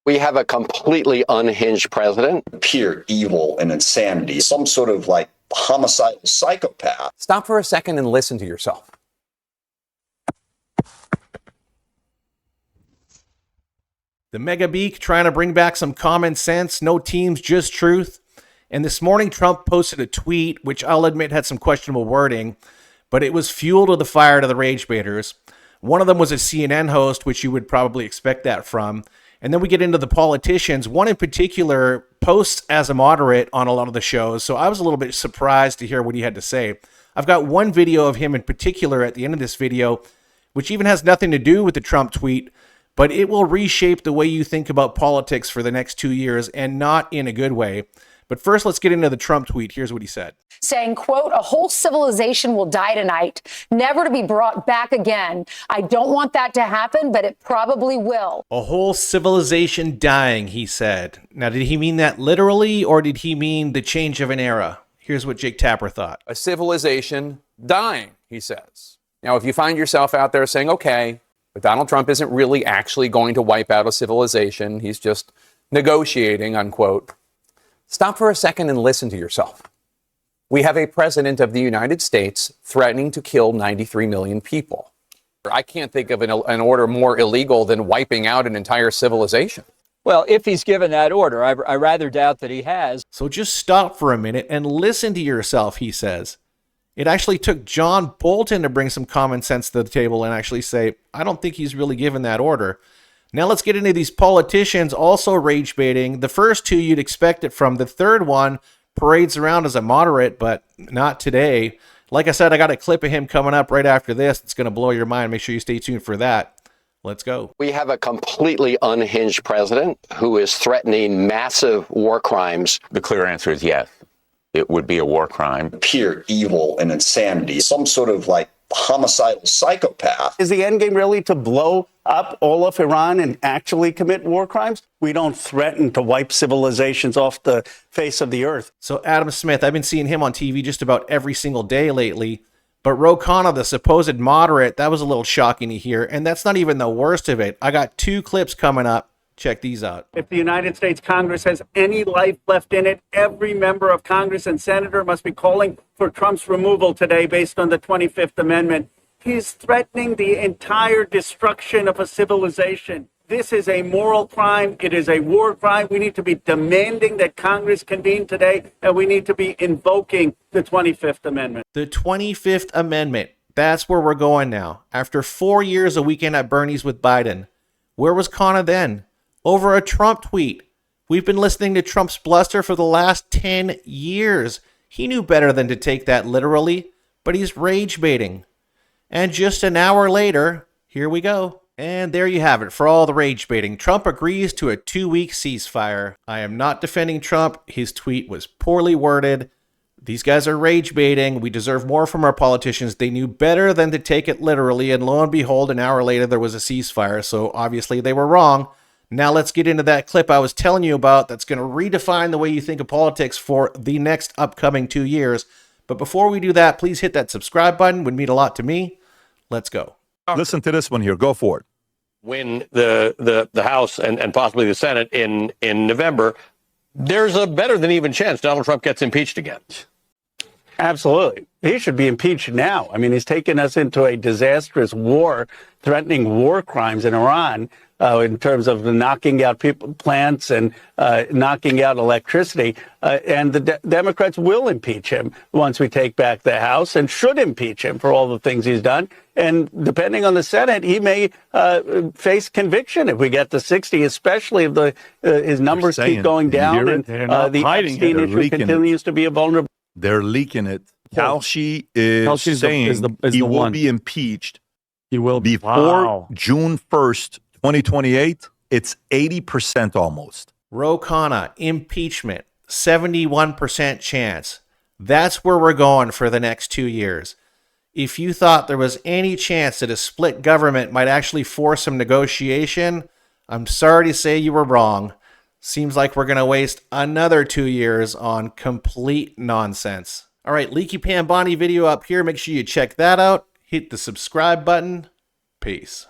We have a completely unhinged president. Pure evil and insanity, some sort of like homicidal psychopath. Stop for a second and listen to yourself. The Mega Beak trying to bring back some common sense, no teams, just truth. And this morning, Trump posted a tweet, which I'll admit had some questionable wording, but it was fuel to the fire to the rage baiters. One of them was a CNN host, which you would probably expect that from. And then we get into the politicians. One in particular posts as a moderate on a lot of the shows, so I was a little bit surprised to hear what he had to say. I've got one video of him in particular at the end of this video, which even has nothing to do with the Trump tweet, but it will reshape the way you think about politics for the next 2 years, and not in a good way. But first, let's get into the Trump tweet. Here's what he said. Saying, quote, "A whole civilization will die tonight, never to be brought back again. I don't want that to happen, but it probably will." A whole civilization dying, he said. Now, did he mean that literally, or did he mean the change of an era? Here's what Jake Tapper thought. A civilization dying, he says. Now, if you find yourself out there saying, okay, but Donald Trump isn't really actually going to wipe out a civilization, he's just negotiating, unquote. Stop for a second and listen to yourself. We have a president of the United States threatening to kill 93 million people. I can't think of an order more illegal than wiping out an entire civilization. Well, if he's given that order, I rather doubt that he has. So just stop for a minute and listen to yourself, he says. It actually took John Bolton to bring some common sense to the table and actually say, I don't think he's really given that order. Now let's get into these politicians also rage baiting. The first two you'd expect it from. The third one parades around as a moderate, but not today. Like I said, I got a clip of him coming up right after this. It's going to blow your mind. Make sure you stay tuned for that. Let's go. We have a completely unhinged president who is threatening massive war crimes. The clear answer is yes. It would be a war crime. Pure evil and insanity, some sort of like homicidal psychopath. Is the end game really to blow up all of Iran and actually commit war crimes? We don't threaten to wipe civilizations off the face of the earth. So Adam Smith, I've been seeing him on TV just about every single day lately. But Khanna, the supposed moderate, that was a little shocking to hear. And that's not even the worst of it. I got two clips coming up. Check these out. If the United States Congress has any life left in it, every member of Congress and senator must be calling for Trump's removal today based on the 25th Amendment. He's threatening the entire destruction of a civilization. This is a moral crime. It is a war crime. We need to be demanding that Congress convene today, and we need to be invoking the 25th Amendment. The 25th Amendment. That's where we're going now. After 4 years, a weekend at Bernie's with Biden. Where was Khanna then? Over a Trump tweet. We've been listening to Trump's bluster for the last 10 years. He knew better than to take that literally, but he's rage baiting. And just an hour later, here we go. And there you have it for all the rage baiting. Trump agrees to a 2-week ceasefire. I am not defending Trump. His tweet was poorly worded. These guys are rage baiting. We deserve more from our politicians. They knew better than to take it literally. And lo and behold, an hour later, there was a ceasefire. So obviously they were wrong. Now let's get into that clip I was telling you about that's going to redefine the way you think of politics for the next upcoming 2 years. But before we do that, please hit that subscribe button. It would mean a lot to me. Let's go. Listen to this one here. Go for it. Win the House and possibly the Senate in November, there's a better than even chance Donald Trump gets impeached again. Absolutely. He should be impeached now. I mean, he's taken us into a disastrous war, threatening war crimes in Iran in terms of knocking out plants and knocking out electricity. And the Democrats will impeach him once we take back the House, and should impeach him for all the things he's done. And depending on the Senate, he may face conviction if we get to 60, especially if his numbers keep going down and the Epstein issue continues to be a vulnerable. They're leaking it. Kalshi is saying he will be impeached. He will be before June 1st, 2028. It's 80% almost. Khanna, impeachment, 71% chance. That's where we're going for the next 2 years. If you thought there was any chance that a split government might actually force some negotiation, I'm sorry to say you were wrong. Seems like we're going to waste another 2 years on complete nonsense. All right, Leaky Pan Bonnie video up here. Make sure you check that out. Hit the subscribe button. Peace.